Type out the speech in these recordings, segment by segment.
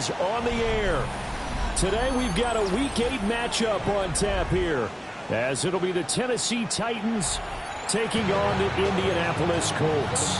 is on the air. Today we've got a Week 8 matchup on tap here, as it'll be the Tennessee Titans taking on the Indianapolis Colts.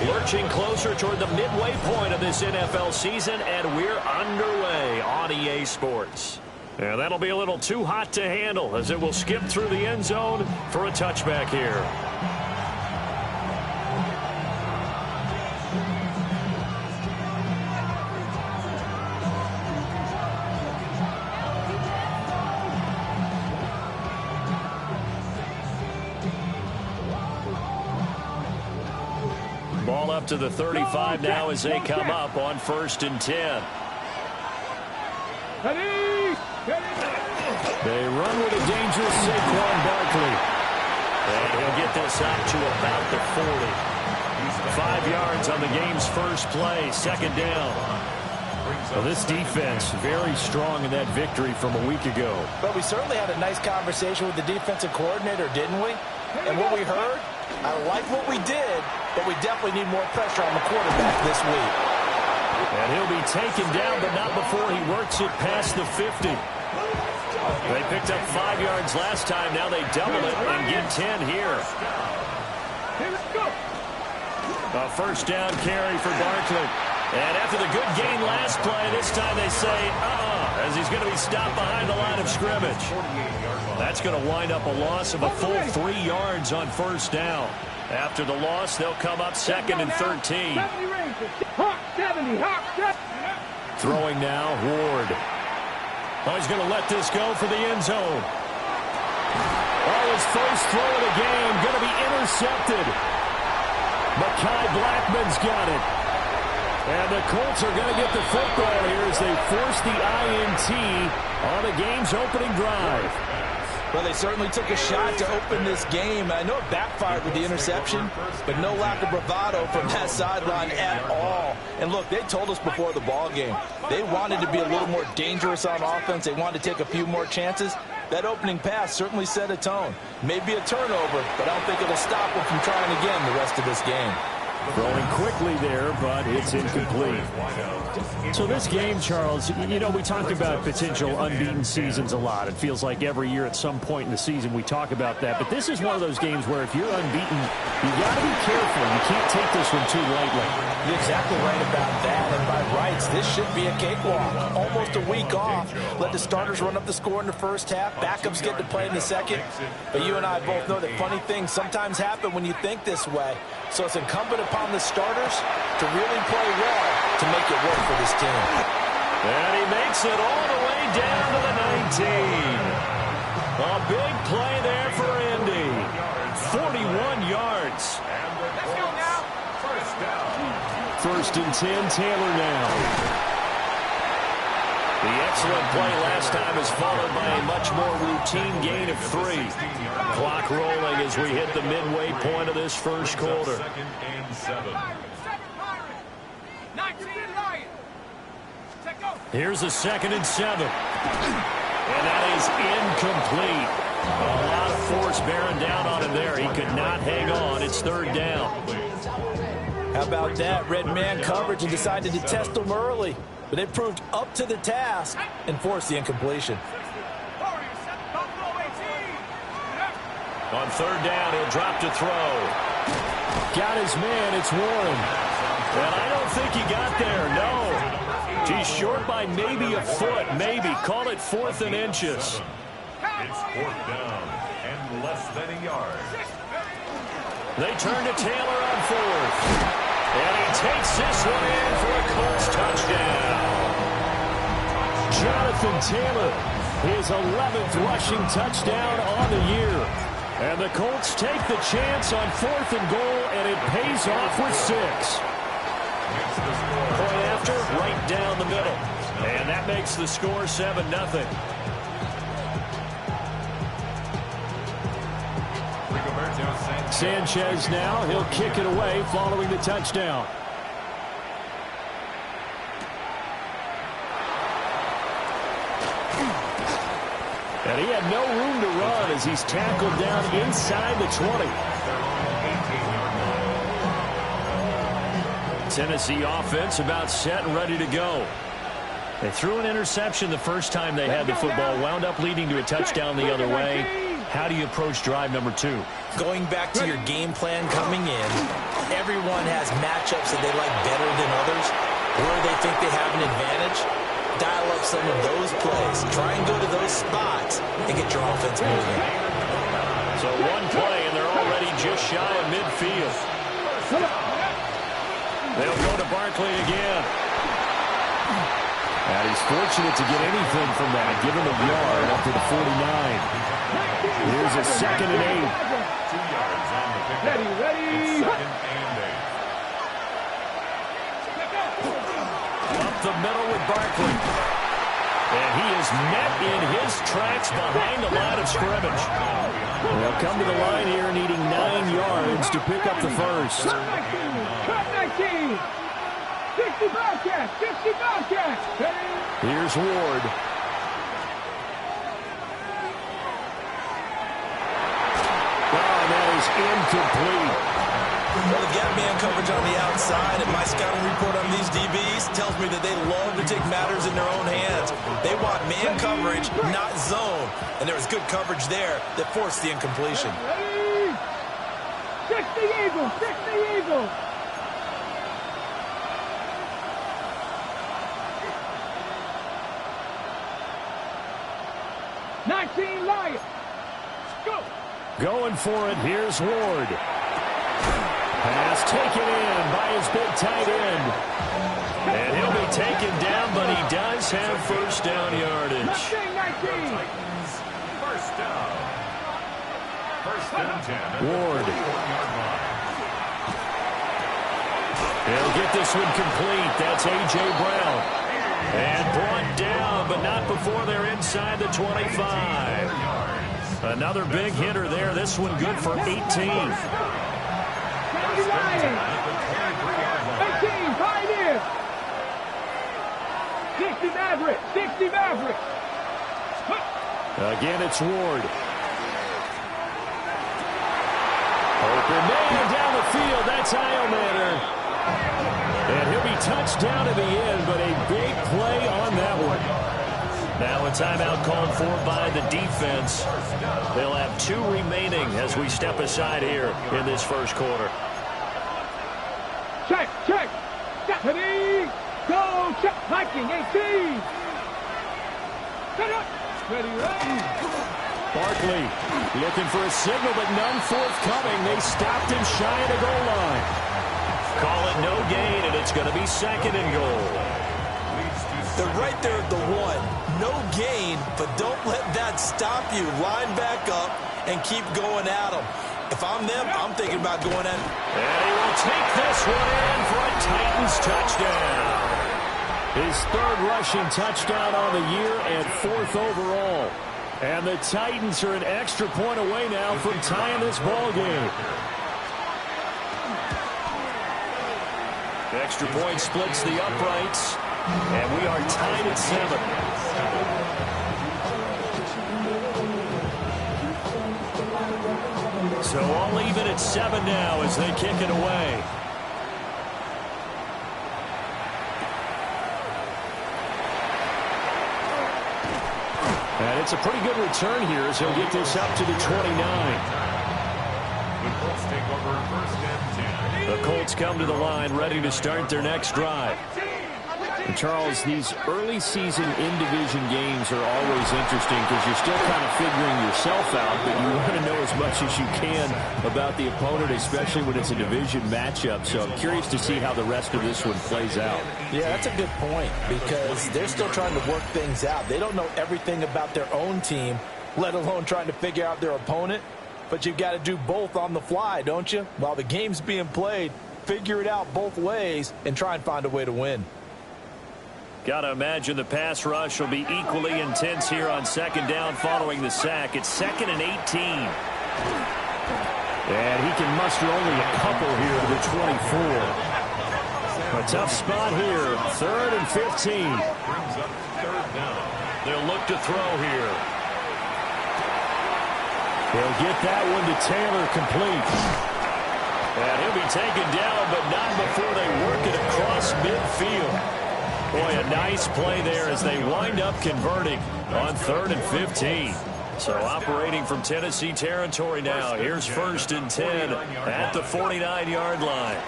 Lurching closer toward the midway point of this NFL season, and we're underway on EA Sports. And that'll be a little too hot to handle, as it will skip through the end zone for a touchback here. Ball up to the 35 now as they come up on 1st and 10. They run with a dangerous Saquon Barkley. And he'll get this out to about the 40. 5 yards on the game's first play, 2nd down. Well, this defense very strong in that victory from a week ago. But we certainly had a nice conversation with the defensive coordinator, didn't we? And what we heard, I like what we did, but we definitely need more pressure on the quarterback this week. And he'll be taken down, but not before he works it past the 50. They picked up 5 yards last time. Now they double it and get 10 here. A 1st down carry for Barkley. And after the good gain last play, this time they say, as he's going to be stopped behind the line of scrimmage. That's going to wind up a loss of a full 3 yards on 1st down. After the loss, they'll come up 2nd and 13. Throwing now, Ward. Oh, he's going to let this go for the end zone. Oh, his first throw of the game going to be intercepted. Mekhi Blackman's got it. And the Colts are going to get the football here as they force the INT on the game's opening drive. Well, they certainly took a shot to open this game. I know it backfired with the interception, but no lack of bravado from that sideline at all. And look, they told us before the ball game, they wanted to be a little more dangerous on offense. They wanted to take a few more chances. That opening pass certainly set a tone. Maybe a turnover, but I don't think it'll stop them from trying again the rest of this game. Throwing quickly there, but it's incomplete. So this game, Charles, you know, we talked about potential unbeaten seasons a lot. It feels like every year at some point in the season we talk about that. But this is one of those games where if you're unbeaten, you got to be careful. You can't take this one too lightly. You're exactly right about that. And by rights, this should be a cakewalk. Almost a week off. Let the starters run up the score in the first half. Backups get to play in the second. But you and I both know that funny things sometimes happen when you think this way. So it's incumbent upon the starters to really play well to make it work for this team. And he makes it all the way down to the 19. A big play there for Indy. 41 yards. Let's go now. 1st and 10, Taylor now. The excellent play last time is followed by a much more routine gain of 3. Clock rolling as we hit the midway point of this first quarter. 2nd and 7. Here's a 2nd and 7. And that is incomplete. A lot of force bearing down on him there. He could not hang on. It's 3rd down. How about that? Red man coverage and decided to test them early. But they proved up to the task and forced the incompletion. On 3rd down, he'll drop to throw. Got his man, it's Warren. And I don't think he got there, no. He's short by maybe a foot, maybe. Call it 4th and inches. It's 4th down and less than a yard. They turn to Taylor on 4th. And he takes this one in for a Colts touchdown. Jonathan Taylor, his 11th rushing touchdown on the year. And the Colts take the chance on 4th and goal, and it pays off with 6. Point after, right down the middle. And that makes the score 7-0. Rigoberto Sanchez Sanchez now, he'll kick it away following the touchdown. And he had no room to run as he's tackled down inside the 20. Tennessee offense about set and ready to go. They threw an interception the first time they had the football, wound up leading to a touchdown the other way. How do you approach drive number 2? Going back to your game plan coming in, everyone has matchups that they like better than others, where they think they have an advantage. Dial up some of those plays. Try and go to those spots and get your offense moving. So one play, and they're already just shy of midfield. They'll go to Barkley again. And he's fortunate to get anything from that. Give him a yard up to the 49. Here's a 2nd and 8. 2 yards on the pickup. Ready. 2nd and 8. Up the middle with Barkley. And he is met in his tracks behind the line of scrimmage. They'll come to the line here needing 9 yards to pick up the first. 19. 60 Bobcats. 60 Bobcats. Here's Ward. Oh, that is incomplete. Well, the gap man coverage on the outside, and my scouting report on these DBs tells me that they love to take matters in their own hands. They want man coverage, not zone. And there was good coverage there that forced the incompletion. 60 Eagles. 60 Eagles. Lions. Go. Going for it. Here's Ward. Pass taken in by his big tight end. And he'll be taken down, but he does have first down yardage. 19. First down. First and 10. Ward. He'll get this one complete. That's A.J. Brown. And brought down, but not before they're inside the 25. Another big hitter there. This one good for 18. 18, Pioneers. 60 Mavericks. 60 Mavericks. Again, it's Ward. Open man down the field. That's Heilmanner. And he'll be touched down to the end, but a big play on that one. Now a timeout called for by the defense. They'll have 2 remaining as we step aside here in this first quarter. Check. Ready. Go. Check. Hiking. 18. Set up. Ready. Barkley looking for a signal, but none forthcoming. They stopped him shy of the goal line. Call it no gain, and it's going to be 2nd and goal. They're right there at the 1. No gain, but don't let that stop you. Line back up and keep going at them. If I'm them, I'm thinking about going at them. And he will take this one in for a Titans touchdown. His 3rd rushing touchdown on the year and 4th overall. And the Titans are an extra point away now from tying this ball game. Extra point splits the uprights, and we are tied at 7. So all even at 7 now as they kick it away. And it's a pretty good return here as he'll get this up to the 29. The Colts take over first and 10. The Colts come to the line ready to start their next drive. And Charles, these early season in-division games are always interesting because you're still kind of figuring yourself out, but you want to know as much as you can about the opponent, especially when it's a division matchup. So I'm curious to see how the rest of this one plays out. Yeah, that's a good point because they're still trying to work things out. They don't know everything about their own team, let alone trying to figure out their opponent. But you've got to do both on the fly, don't you? While the game's being played, figure it out both ways and try and find a way to win. Got to imagine the pass rush will be equally intense here on 2nd down following the sack. It's 2nd and 18. And he can muster only a couple here to the 24. A tough spot here. 3rd and 15. Brings up 3rd down. They'll look to throw here. They'll get that one to Taylor, complete. And he'll be taken down, but not before they work it across midfield. Boy, a nice play there as they wind up converting on 3rd and 15. So operating from Tennessee territory now. Here's 1st and 10 at the 49-yard line.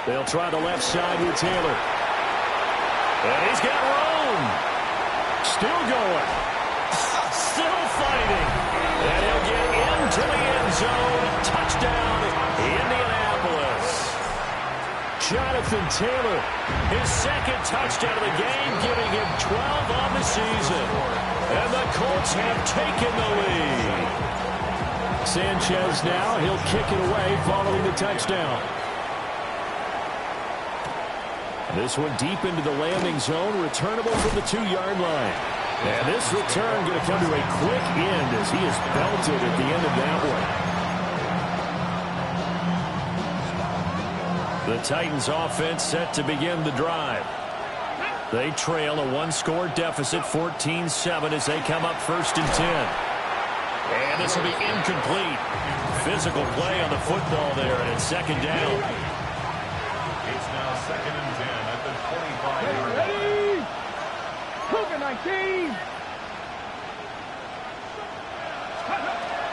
They'll try the left side with Taylor. And he's got room. Still going. Still fighting. And he'll get into the end zone. Touchdown, Indianapolis. Jonathan Taylor, his 2nd touchdown of the game, giving him 12 on the season. And the Colts have taken the lead. Sanchez now, he'll kick it away following the touchdown. This one deep into the landing zone, returnable from the 2-yard line. And this return going to come to a quick end as he is belted at the end of that one. The Titans offense set to begin the drive. They trail a 1-score deficit, 14-7, as they come up 1st and 10. And this will be incomplete. Physical play on the football there, and it's 2nd down. It's now 2nd and 10 at the 25-yard line. Ready? Cougar 19.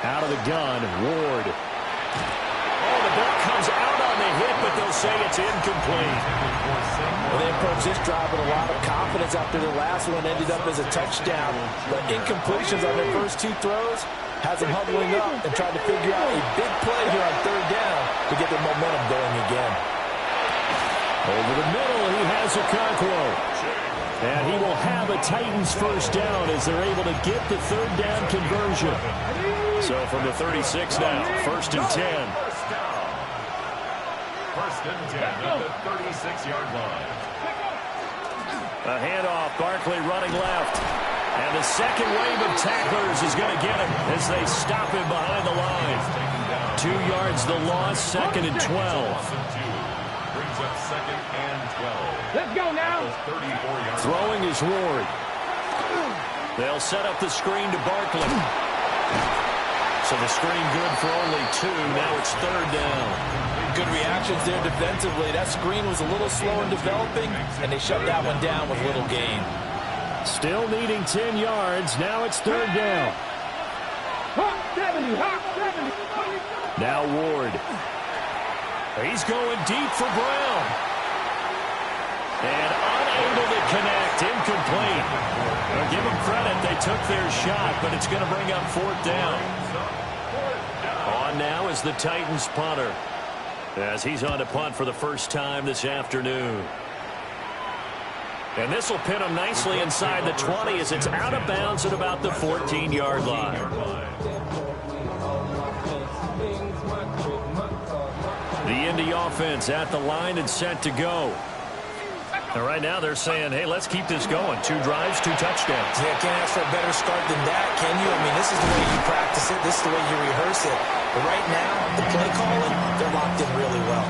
Out of the gun, Ward. Oh, the ball comes out on the hit, but they'll say it's incomplete. Well, they approached this drive with a lot of confidence after their last one ended up as a touchdown. But incompletions on their first 2 throws has them huddling up and trying to figure out a big play here on 3rd down to get their momentum going again. Over the middle, he has Okonkwo. And he will have a Titans 1st down as they're able to get the 3rd down conversion. So from the 36 now, 1st and 10. 1st and 10 at the 36-yard line. A handoff, Barkley running left. And the second wave of tacklers is going to get him as they stop him behind the line. 2 yards the loss, 2nd and 12. Brings up 2nd and 12. Let's go now. 34-yard Throwing is Ward. They'll set up the screen to Barkley. So the screen good for only 2. Now it's 3rd down. Good reactions there defensively. That screen was a little slow in developing, and they shut that one down with little gain. Still needing 10 yards. Now it's 3rd down. Hop 70, hop 70. Now Ward. He's going deep for Brown. And unable to connect. Incomplete. Now give them credit. They took their shot, but it's going to bring up 4th down. On now is the Titans punter, as he's on to punt for the first time this afternoon. And this will pin him nicely inside the 20 as it's out of bounds at about the 14-yard line. The Indy offense at the line and set to go. And right now they're saying, hey, let's keep this going. 2 drives, 2 touchdowns. Yeah, can't ask for a better start than that, can you? I mean, this is the way you practice it. This is the way you rehearse it. But right now, the play calling, they're locked in really well.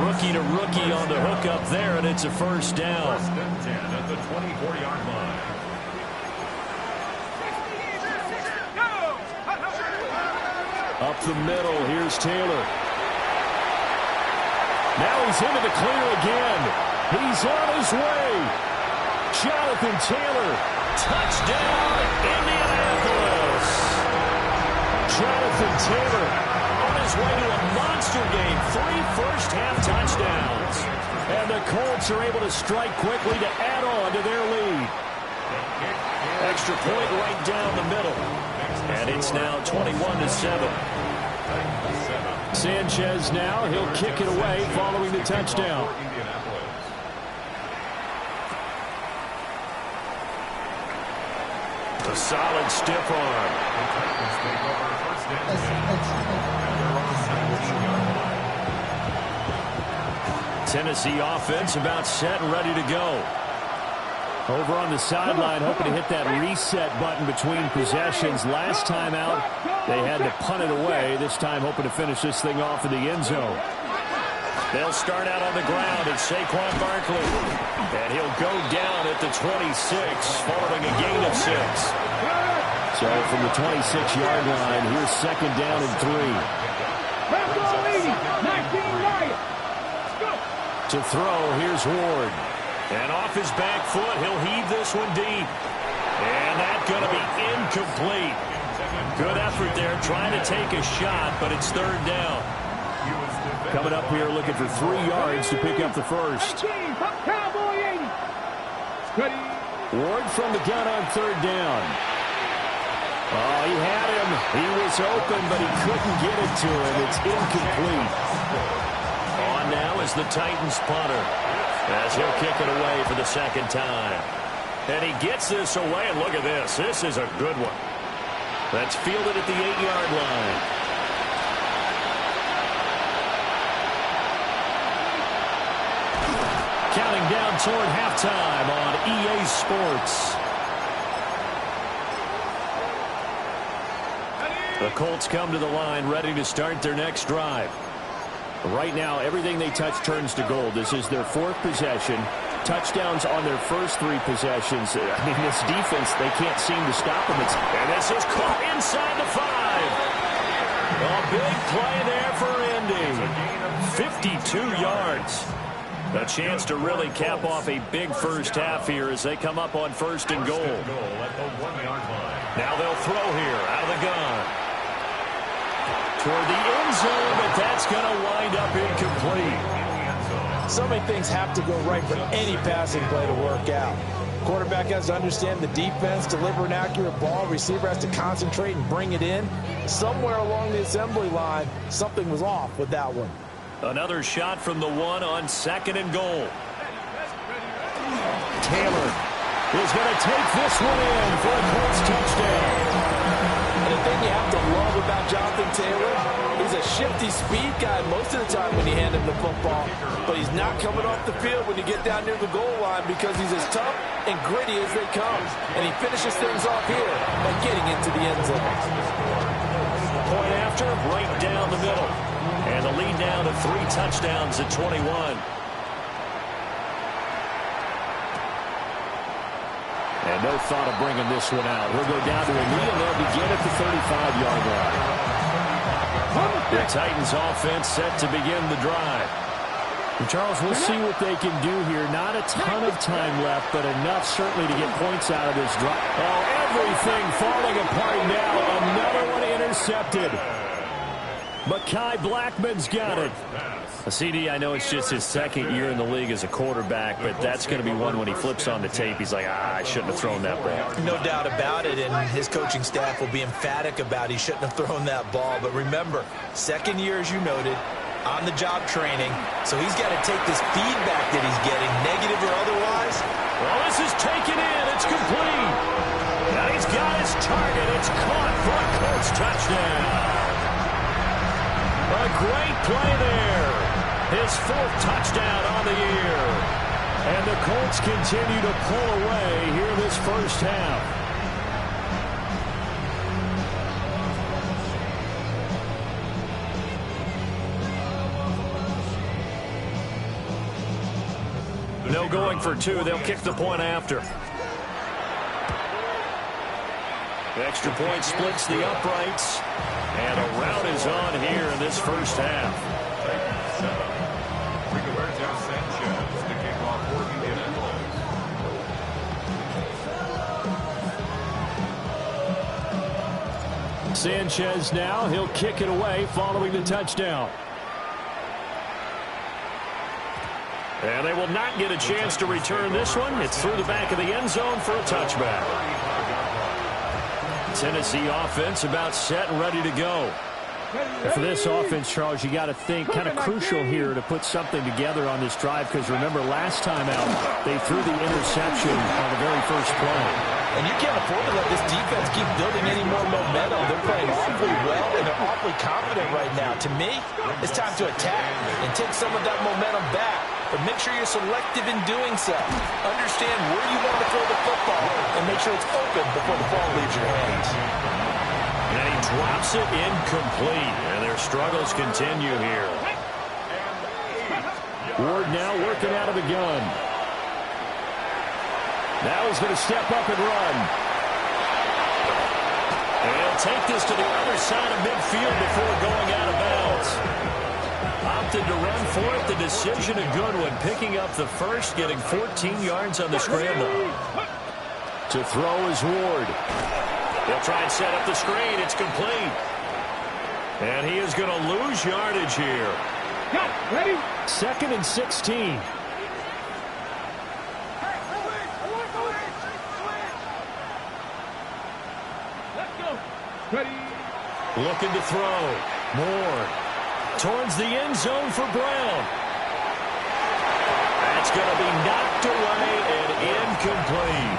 Rookie to rookie on the hook up there, and it's a 1st down. 1st and 10 at the 24-yard line. Up the middle, here's Taylor. Now he's into the clear again. He's on his way. Jonathan Taylor, touchdown, Indianapolis. Jonathan Taylor on his way to a monster game. 3 first-half touchdowns. And the Colts are able to strike quickly to add on to their lead. Extra point right down the middle. And it's now 21-7. Sanchez now, he'll kick it away following the touchdown. A solid stiff arm. Tennessee offense about set and ready to go. Over on the sideline, hoping to hit that reset button between possessions. Last time out, they had to punt it away. This time, hoping to finish this thing off in the end zone. They'll start out on the ground. It's Saquon Barkley. And he'll go down at the 26, following a gain of 6. So from the 26-yard line, here's second down and 3. To throw, here's Ward. And off his back foot, he'll heave this one deep. And that's going to be incomplete. Good effort there, trying to take a shot, but it's third down. Coming up here looking for 3 yards to pick up the first. Ward from the gun on third down. Oh, he had him. He was open, but he couldn't get it to him. It's incomplete. On now is the Titans punter, as he'll kick it away for the second time. And he gets this away, and look at this. This is a good one. That's fielded at the 8-yard line. Counting down toward halftime on EA Sports. The Colts come to the line, ready to start their next drive. Right now, everything they touch turns to gold. This is their 4th possession. Touchdowns on their first 3 possessions. I mean, this defense, they can't seem to stop them. And this is caught inside the 5. A big play there for Indy. 52 yards. A chance to really cap off a big first half here as they come up on 1st and goal. Now they'll throw here out of the gun. Toward the end zone, but that's going to wind up incomplete. So many things have to go right for any passing play to work out. Quarterback has to understand the defense, deliver an accurate ball. Receiver has to concentrate and bring it in. Somewhere along the assembly line, something was off with that one. Another shot from the 1 on 2nd and goal. Taylor is going to take this one in for a Colts touchdown. And the thing you have to love about Jonathan Taylor, he's a shifty speed guy most of the time when you hand him the football. But he's not coming off the field when you get down near the goal line because he's as tough and gritty as they come. And he finishes things off here by getting into the end zone. Point after, right down the middle. And the lead down to 3 touchdowns at 21. And no thought of bringing this one out. He'll go down to a knee, and they'll begin at the 35-yard line. The Titans offense set to begin the drive. And Charles, we'll see what they can do here. Not a ton of time left, but enough certainly to get points out of this drive. Oh, everything falling apart now. Another one intercepted. Mekhi Blackman's got it. CD, I know it's just his 2nd year in the league as a quarterback, but that's going to be one when he flips on the tape. He's like, I shouldn't have thrown that ball. No doubt about it, and his coaching staff will be emphatic about he shouldn't have thrown that ball. But remember, 2nd year, as you noted, on-the-job training, so he's got to take this feedback that he's getting, negative or otherwise. Well, this is taken in. It's complete. Now he's got his target. It's caught for a Colts touchdown. A great play there. His 4th touchdown on the year. And the Colts continue to pull away here in this first half. No going for 2. They'll kick the point after. The extra point splits the uprights. And a rout is on here in this first half. Sanchez now, he'll kick it away following the touchdown. And they will not get a chance to return this one. It's through the back of the end zone for a touchback. Tennessee offense about set and ready to go. And for this offense, Charles, you got to think kind of crucial here to put something together on this drive because remember last time out they threw the interception on the very first play. And you can't afford to let this defense keep building any more momentum. They're playing awfully well and they're awfully confident right now. To me, it's time to attack and take some of that momentum back but make sure you're selective in doing so. Understand where you want to throw the football and make sure it's open before the ball leaves your hands. And he drops it incomplete, and their struggles continue here. Ward now working out of the gun. Now he's going to step up and run. And he'll take this to the other side of midfield before going out of bounds. Opted to run for it. The decision a good one. Picking up the first, getting 14 yards on the scramble. To throw is Ward. He'll try and set up the screen. It's complete. And he is going to lose yardage here. Ready? 2nd and 16. Ready? Looking to throw. Moore towards the end zone for Brown. That's going to be knocked away and incomplete.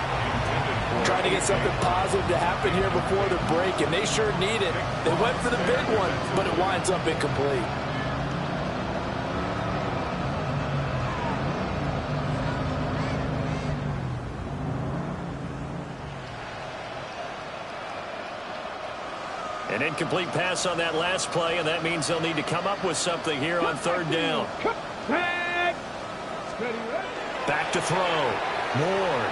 Trying to get something positive to happen here before the break, and they sure need it. They went for the big one, but it winds up incomplete. An incomplete pass on that last play, and that means they'll need to come up with something here on 3rd down. Back to throw. Moore.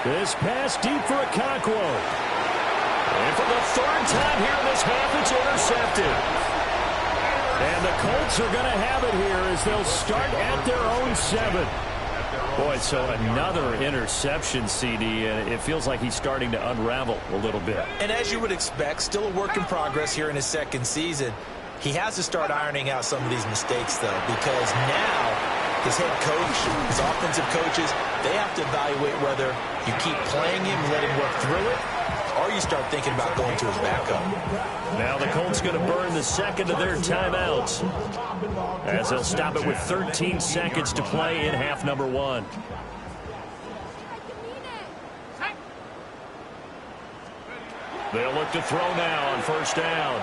This pass deep for Okonkwo. And for the 3rd time here in this half, it's intercepted. And the Colts are going to have it here as they'll start at their own 7. Boy, so another interception, CD, and it feels like he's starting to unravel a little bit. And as you would expect, still a work in progress here in his 2nd season. He has to start ironing out some of these mistakes, though, because now his head coach, his offensive coaches, they have to evaluate whether you keep playing him, let him work through it, or you start thinking about going to his backup. Now the Colts going to burn the 2nd of their timeouts as they'll stop it with 13 seconds to play in half number 1. They'll look to throw now on 1st down.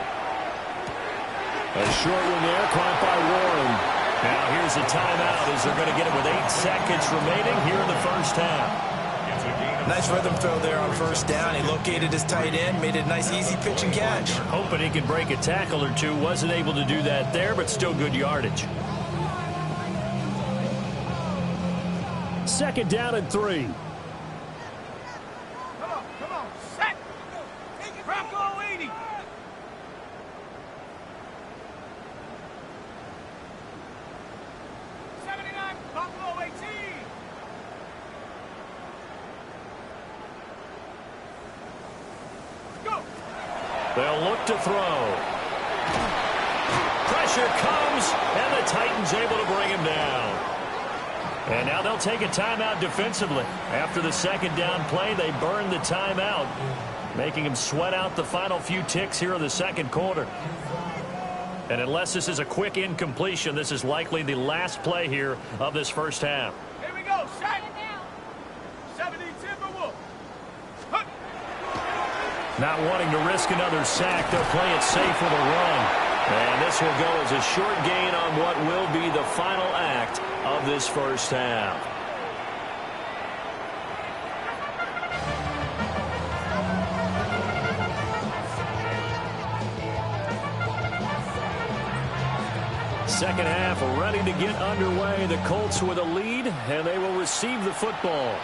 A short one there, caught by Warren. Now here's a timeout as they're going to get it with 8 seconds remaining here in the 1st half. Nice rhythm throw there on 1st down. He located his tight end, made it a nice easy pitch and catch. Hoping he could break a tackle or two. Wasn't able to do that there, but still good yardage. 2nd down and 3. Come on, set. Bronco 80. Bronco 18. They'll look to throw. Pressure comes, and the Titans able to bring him down. And now they'll take a timeout defensively. After the 2nd down play, they burn the timeout, making him sweat out the final few ticks here in the 2nd quarter. And unless this is a quick incompletion, this is likely the last play here of this 1st half. Here we go, set. 70 Timberwolves. Not wanting to risk another sack, they'll play it safe with a run. And this will go as a short gain on what will be the final act of this 1st half. Second half ready to get underway. The Colts with a lead, and they will receive the football.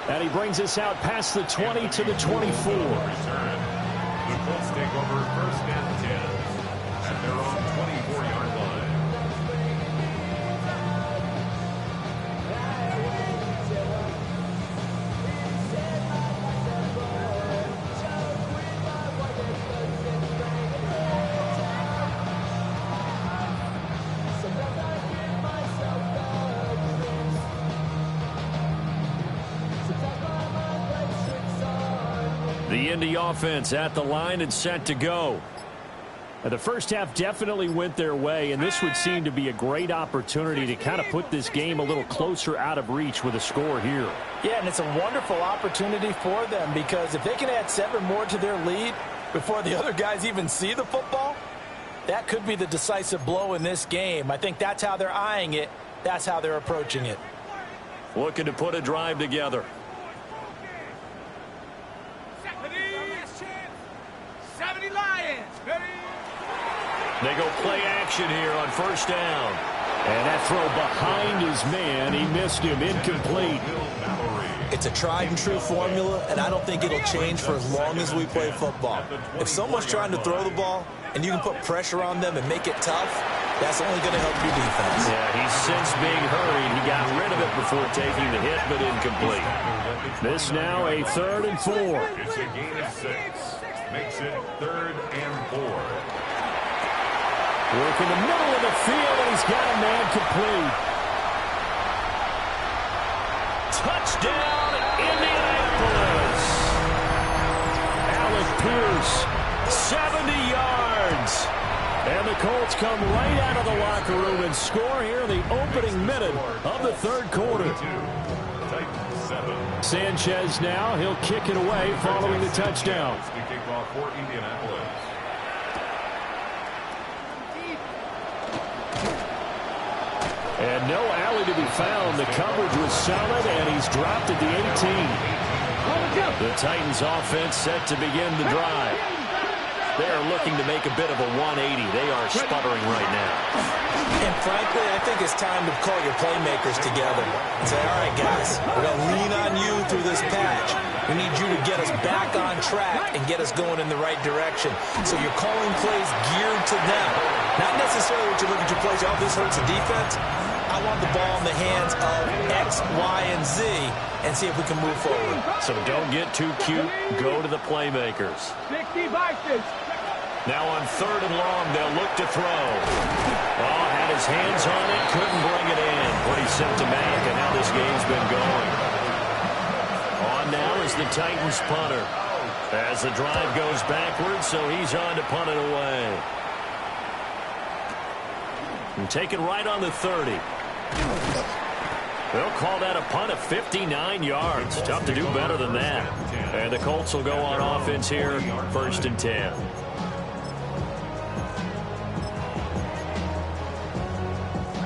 And he brings us out past the 20 to the 24. The Colts take over 1st and 10 at their own 24-yard line. The Indy offense at the line and set to go. The 1st half definitely went their way, and this would seem to be a great opportunity to kind of put this game a little closer out of reach with a score here. Yeah, and it's a wonderful opportunity for them because if they can add 7 more to their lead before the other guys even see the football, that could be the decisive blow in this game. I think that's how they're eyeing it. That's how they're approaching it. Looking to put a drive together. 70 Lions. They go play action here on first down. And that throw behind his man. He missed him. Incomplete. It's a tried-and-true formula, and I don't think it'll change for as long as we play football. If someone's trying to throw the ball and you can put pressure on them and make it tough, that's only going to help your defense. Yeah, he's since being hurried. He got rid of it before taking the hit, but incomplete. This now a 3rd and 4. It's a gain of 6. Makes it 3rd and 4. Work in the middle of the field, and he's got a man complete. Touchdown, Indianapolis. Alec Pierce, 70 yards. And the Colts come right out of the locker room and score here in the opening minute of the 3rd quarter. Sanchez now, he'll kick it away following the touchdown. The kickoff for Indianapolis. And no alley to be found. The coverage was solid, and he's dropped at the 18. The Titans offense set to begin the drive. They are looking to make a bit of a 180. They are sputtering right now. And frankly, I think it's time to call your playmakers together and say, all right, guys, we're going to lean on you through this patch. We need you to get us back on track and get us going in the right direction. So you're calling plays geared to them. Not necessarily what you look at your plays, oh, this hurts the defense. I want the ball in the hands of X, Y, and Z and see if we can move forward. So don't get too cute. Go to the playmakers. 60 boxes. Now on 3rd and long, they'll look to throw. Oh, had his hands on it, couldn't bring it in. Pretty symptomatic of how this game's been going. On now is the Titans punter. As the drive goes backwards, so he's on to punt it away. And take it right on the 30. They'll call that a punt of 59 yards. Tough to do better than that. And the Colts will go on offense here, 1st and 10.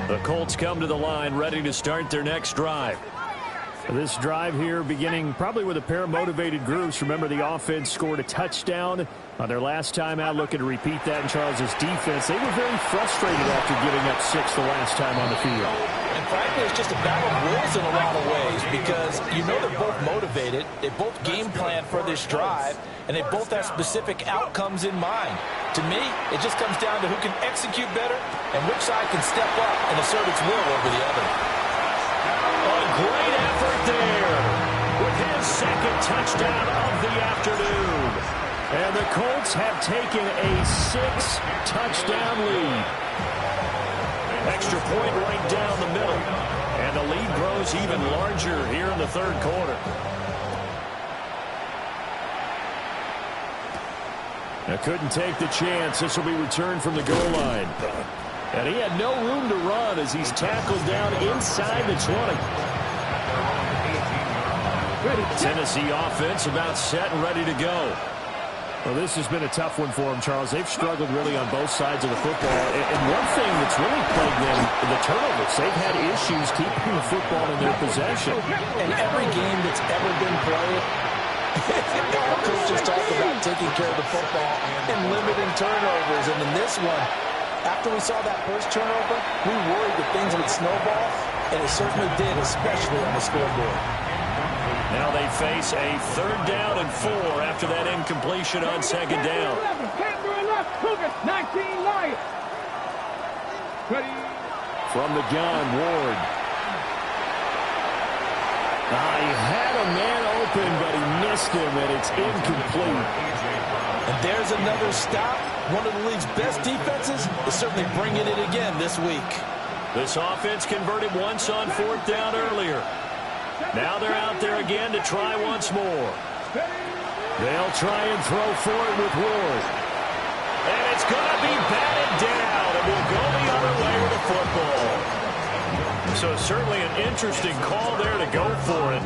The Colts come to the line, ready to start their next drive. This drive here beginning probably with a pair of motivated groups. Remember, the offense scored a touchdown on their last time out. Looking to repeat that in Charles's defense. They were very frustrated after giving up 6 the last time on the field. And frankly, it's just a battle of wills in a lot of ways because you know they're both motivated. They both game plan for this drive, and they both have specific outcomes in mind. To me, it just comes down to who can execute better and which side can step up and assert its will over the other. A great effort there with his 2nd touchdown of the afternoon. And the Colts have taken a 6-touchdown lead. Extra point right down the middle. And the lead grows even larger here in the 3rd quarter. Now couldn't take the chance. This will be returned from the goal line. And he had no room to run as he's tackled down inside the 20. Tennessee offense about set and ready to go. Well, this has been a tough one for them, Charles. They've struggled really on both sides of the football. And one thing that's really plagued them, the turnovers. They've had issues keeping the football in their possession. And every game that's ever been played, our coaches talk about taking care of the football and limiting turnovers. And in this one, after we saw that first turnover, we worried that things would snowball, and it certainly did, especially on the scoreboard. Now they face a 3rd down and 4 after that incompletion on 2nd down. 19 Lions. From the gun, Ward. He had a man open, but he missed him, and it's incomplete. And there's another stop. One of the league's best defenses is certainly bringing it again this week. This offense converted once on 4th down earlier. Now they're out there again to try once more. They'll try and throw for it with Ward. And it's going to be batted down, and we'll go the other way with the football. So certainly an interesting call there to go for it.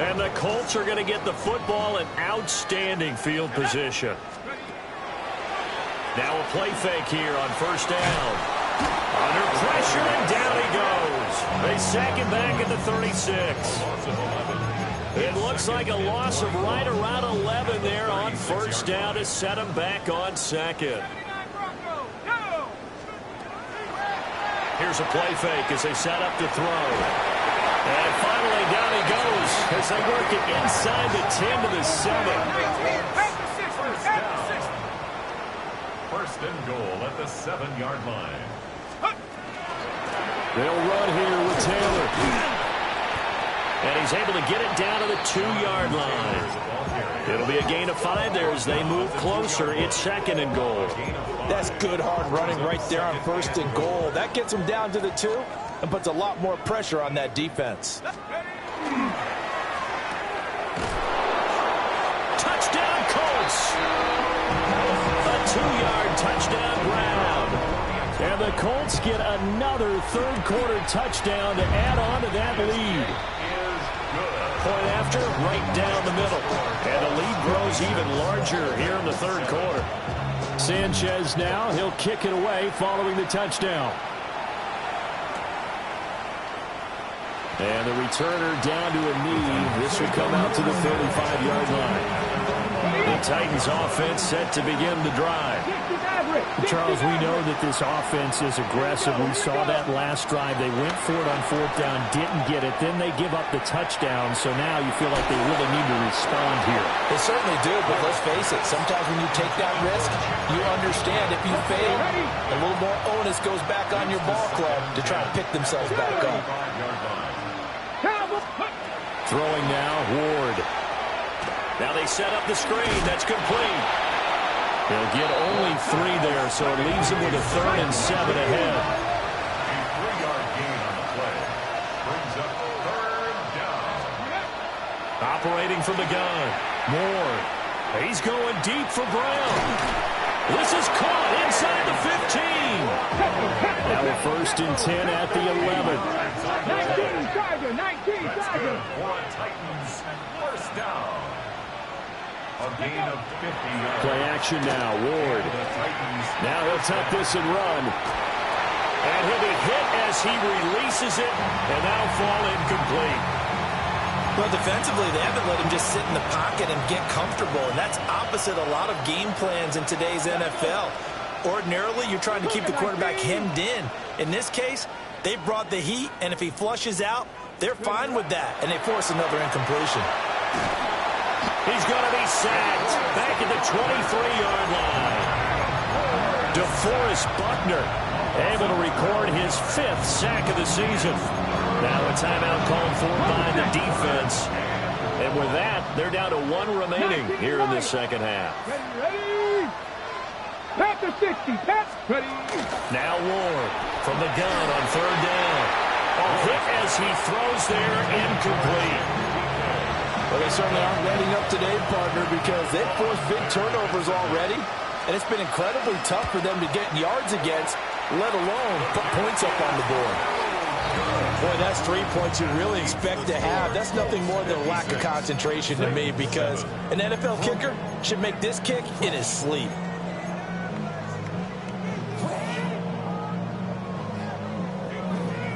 And the Colts are going to get the football in outstanding field position. Now a play fake here on first down. Under pressure, and down he goes. They sack him back at the 36. It looks like a loss of right around 11 there on first down to set him back on second. Here's a play fake as they set up to throw. And finally down he goes as they work it inside the 10 to the 7. First and goal at the 7-yard line. They'll run here with Taylor. And he's able to get it down to the 2-yard line. It'll be a gain of 5 there as they move closer. It's second and goal. That's good hard running right there on first and goal. That gets them down to the 2 and puts a lot more pressure on that defense. Touchdown, Colts. A 2-yard touchdown grab. And the Colts get another third-quarter touchdown to add on to that lead. Point after, right down the middle. And the lead grows even larger here in the third quarter. Sanchez now, he'll kick it away following the touchdown. And the returner down to a knee. This will come out to the 35-yard line. The Titans offense set to begin the drive. Charles, we know that this offense is aggressive. We saw that last drive. They went for it on fourth down, didn't get it. Then they give up the touchdown. So now you feel like they really need to respond here. They certainly do, but let's face it. Sometimes when you take that risk, you understand if you fail, a little more onus goes back on your ball club to try and pick themselves back up. Throwing now, Ward. Now they set up the screen. That's complete. They'll get only 3 there, so it leaves them with a 3rd and 7 ahead. A 3-yard gain on the play. Brings up 3rd down. Operating from the gun. Moore. He's going deep for Brown. This is caught inside the 15. Now a 1st and 10 at the 11. 19 Tiger. For a Titans first down. A gain of 50 yards. Play action now. Ward. Now he'll tuck this and run. And he'll be hit as he releases it. And that'll fall incomplete. Well, defensively, they haven't let him just sit in the pocket and get comfortable. And that's opposite a lot of game plans in today's NFL. Ordinarily, you're trying to keep the quarterback hemmed in. In this case, they brought the heat. And if he flushes out, they're fine with that. And they force another incompletion. He's going to be sacked back at the 23-yard line. DeForest Buckner able to record his 5th sack of the season. Now a timeout called for by the defense. And with that, they're down to 1 remaining here in the second half. Ready? Pat the 60. Pat. Ready. Now Ward from the gun on 3rd down. A hit as he throws there, incomplete. Well, they certainly aren't letting up today, partner, because they've forced big turnovers already. And it's been incredibly tough for them to get yards against, let alone put points up on the board. Boy, that's 3 points you really expect to have. That's nothing more than a lack of concentration to me, because an NFL kicker should make this kick in his sleep.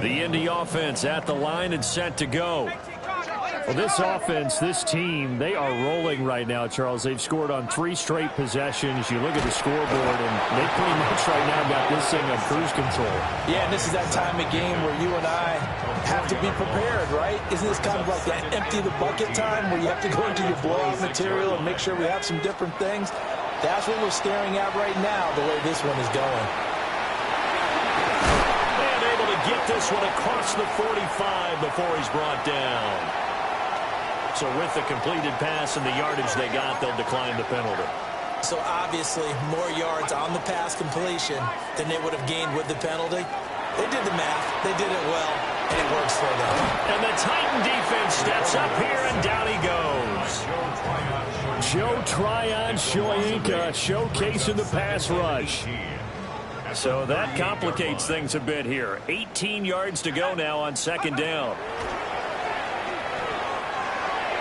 The Indy offense at the line and set to go. Well, this offense, this team, they are rolling right now, Charles. They've scored on 3 straight possessions. You look at the scoreboard, and they pretty much right now got this thing on cruise control. Yeah, and this is that time of game where you and I have to be prepared, right? Isn't this kind of like that empty the bucket time where you have to go into your blowout material and make sure we have some different things? That's what we're staring at right now, the way this one is going. And able to get this one across the 45 before he's brought down. So with the completed pass and the yardage they got, they'll decline the penalty. So obviously, more yards on the pass completion than they would have gained with the penalty. They did the math. They did it well, and it works for them. And the Titan defense steps up here, and down he goes. Joe Tryon-Shoyinka showcasing the pass rush. So that complicates things a bit here. 18 yards to go now on 2nd down.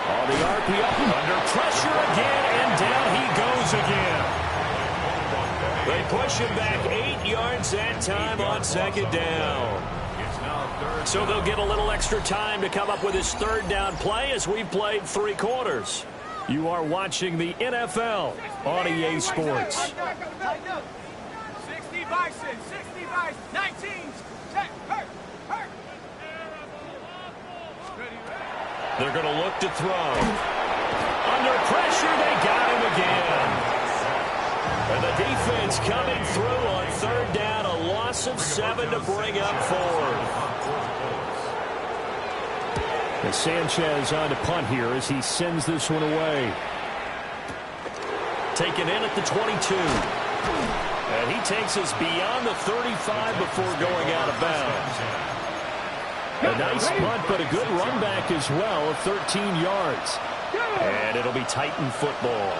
On the RPO, under pressure again, and down he goes again. They push him back 8 yards that time on second down. So they'll get a little extra time to come up with his third down play as we've played 3 quarters. You are watching the NFL on EA Sports. 60 Bison, 60 Bison, 19, check, hurt. They're going to look to throw. Under pressure, they got him again. And the defense coming through on third down, a loss of 7 to bring up 4. And Sanchez on to punt here as he sends this one away. Taken in at the 22. And he takes us beyond the 35 before going out of bounds. A nice punt, but a good run back as well of 13 yards. And it'll be Titan football.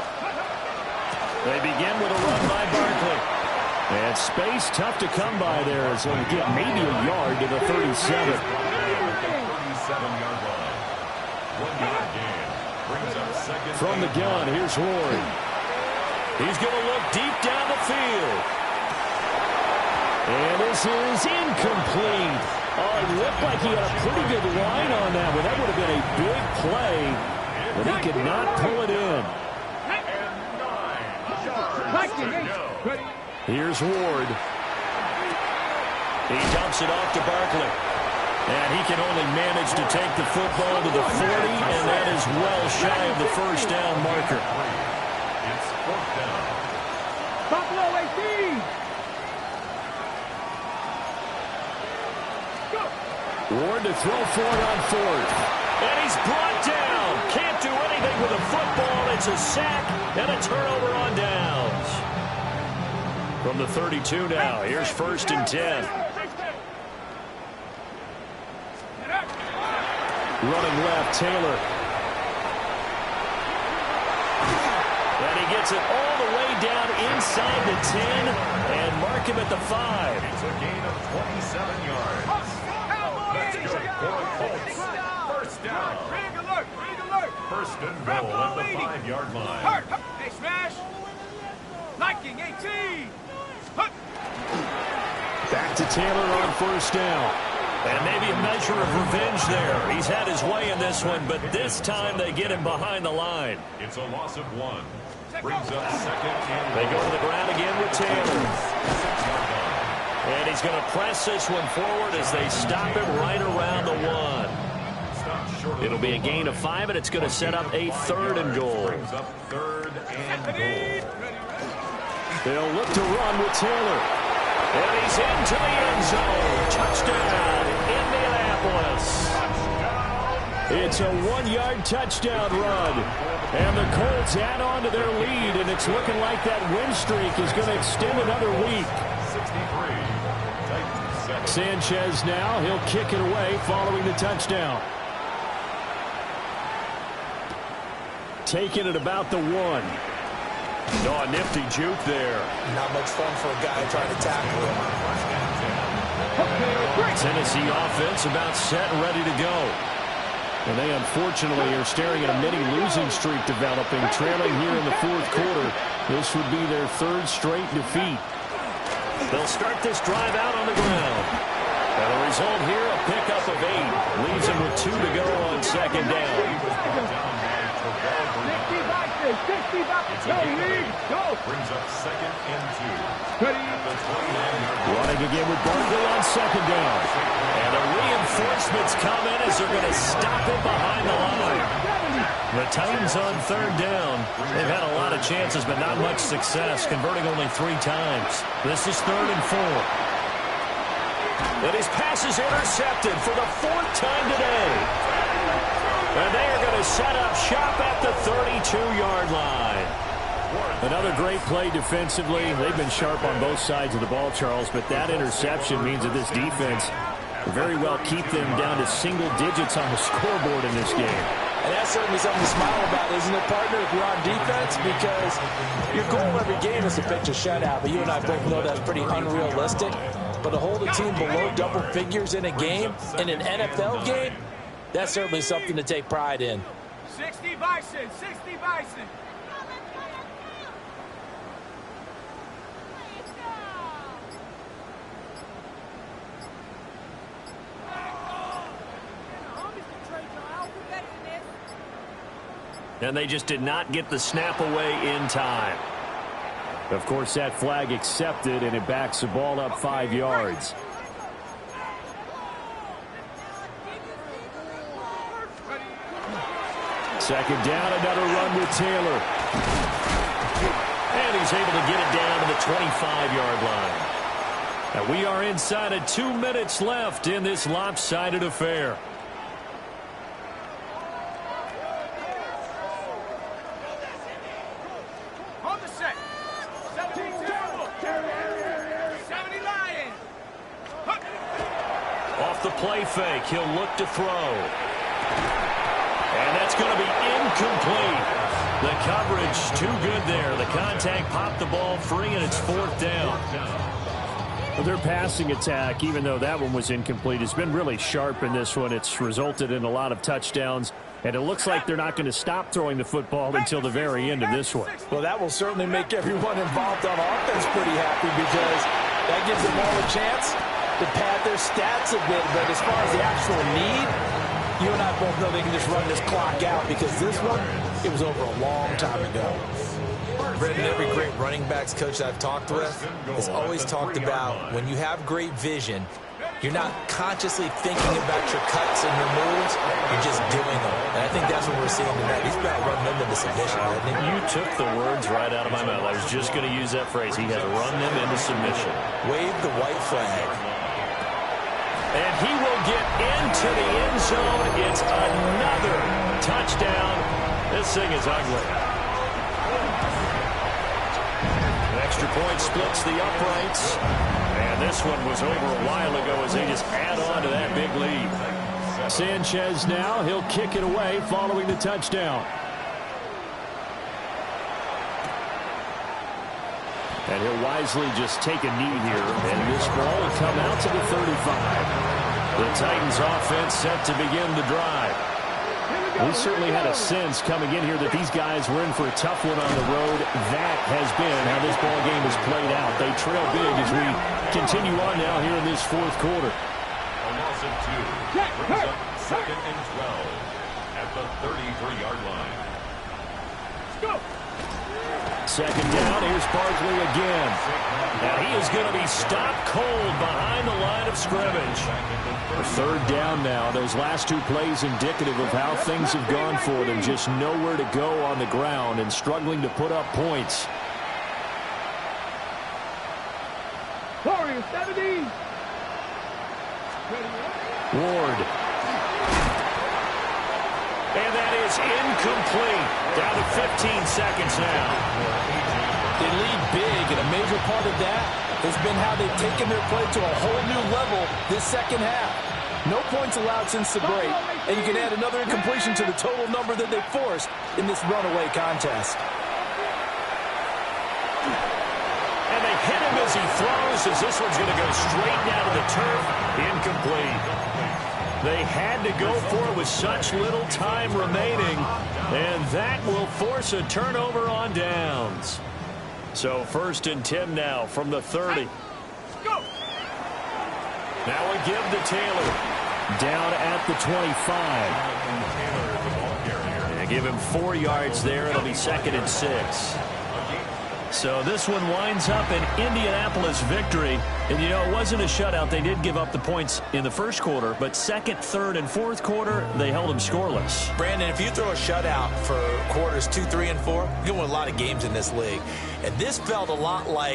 They begin with a run by Barkley. And space tough to come by there as they'll get maybe a yard to the 37. 37-yard line. 1-yard gain. Brings up second. From the gun, here's Ward. He's going to look deep down the field. And this is incomplete. Oh, it looked like he had a pretty good line on that one. That would have been a big play, but he could not pull it in. Here's Ward. He dumps it off to Barkley. And he can only manage to take the football to the 40, and that is well shy of the first down marker. It's 4th down. Buffalo 18. Ward to throw for it on 4th. And he's brought down. Can't do anything with a football. It's a sack and a turnover on downs. From the 32 now, here's 1st and 10. Running left, Taylor. And he gets it all the way down inside the 10 and mark him at the 5. It's a gain of 27 yards. That's good for the Colts. 1st down. Rig alert. 1st and goal at the 5-yard line. Hey, smash. Liking 18. Back to Taylor on 1st down. And maybe a measure of revenge there. He's had his way in this one, but this time they get him behind the line. It's a loss of 1. Brings up second and They go to the ground again with Taylor. 6-yard line. And he's going to press this one forward as they stop him right around the 1. Stop short of It'll be a gain of 5, and it's going to set up a 3rd and goal. Brings up 3rd and goal. They'll look to run with Taylor. And he's into the end zone. Touchdown, Indianapolis. It's a 1-yard touchdown run. And the Colts add on to their lead, and it's looking like that win streak is going to extend another week. 63. Titans 7. Sanchez now, he'll kick it away following the touchdown. Taking it about the 1. Oh, a nifty juke there. Not much fun for a guy trying to tackle him. Tennessee offense about set and ready to go. And they unfortunately are staring at a mini losing streak developing, trailing here in the 4th quarter. This would be their 3rd straight defeat. They'll start this drive out on the ground. And the result here, a pickup of 8. Leaves them with 2 to go on second down. 60 Go. Brings up second and 2. Running again with Barkley on second down. And the reinforcements come in as they're going to stop it behind the line. The Titans on 3rd down. They've had a lot of chances, but not much success, converting only 3 times. This is 3rd and 4. And his pass is intercepted for the 4th time today. And they are going to set up shop at the 32-yard line. Another great play defensively. They've been sharp on both sides of the ball, Charles, but that interception means that this defense will very well keep them down to single digits on the scoreboard in this game. And that's certainly something to smile about, isn't it, partner, if you're on defense? Because your goal every game is to pitch a shutout, but you and I both know that's pretty unrealistic. But to hold a team below double figures in a game, in an NFL game, that's certainly something to take pride in. 60 Bison, 60 Bison. And they just did not get the snap away in time. Of course, that flag accepted, and it backs the ball up 5 yards. Second down, another run with Taylor. And he's able to get it down to the 25-yard line. And we are inside of 2 minutes left in this lopsided affair. On the set. 70 Lions. Off the play fake, he'll look to throw. And that's going to be incomplete. The coverage too good there. The contact popped the ball free, and it's 4th down. Well, their passing attack, even though that one was incomplete, has been really sharp in this one. It's resulted in a lot of touchdowns, and it looks like they're not going to stop throwing the football until the very end of this one. Well, that will certainly make everyone involved on offense pretty happy, because that gives them all a chance to pad their stats a bit. But as far as the actual need, you and I both know they can just run this clock out, because this one, it was over a long time ago. Brendan, every great running backs coach I've talked with has always talked about when you have great vision, you're not consciously thinking about your cuts and your moves, you're just doing them. And I think that's what we're seeing tonight. He's about running them into submission, hasn't he? You took the words right out of my mouth. I was just going to use that phrase. He has run them into submission. Wave the white flag. And he will get into the end zone. It's another touchdown. This thing is ugly. An extra point splits the uprights. And this one was over a while ago as they just add on to that big lead. Sanchez now, he'll kick it away following the touchdown. And he'll wisely just take a knee here. And this ball will come out to the 35. The Titans offense set to begin the drive. We certainly had a sense coming in here that these guys were in for a tough one on the road. That has been how this ball game has played out. They trail big as we continue on now here in this 4th quarter. A loss of 2 brings up 2nd and 12 at the 33-yard line. Go. Second down, here's Barkley again. Now he is going to be stopped cold behind the line of scrimmage. 3rd down now. Those last 2 plays indicative of how things have gone for them. Just nowhere to go on the ground and struggling to put up points. Warriors 70. Ward. And that is incomplete. Down to 15 seconds now. They lead big, and a major part of that has been how they've taken their play to a whole new level this second half. No points allowed since the break, and you can add another incompletion to the total number that they forced in this runaway contest. And they hit him as he throws, as this one's going to go straight down to the turf. Incomplete. They had to go for it with such little time remaining, and that will force a turnover on downs. So 1st and 10 now from the 30. Go. Now a give to Taylor. Down at the 25. And give him 4 yards there. It'll be 2nd and 6. So this one winds up an Indianapolis victory. And, you know, it wasn't a shutout. They did give up the points in the 1st quarter. But 2nd, 3rd, and 4th quarter, they held them scoreless. Brandon, if you throw a shutout for quarters 2, 3, and 4, you're going to win a lot of games in this league. And this felt a lot like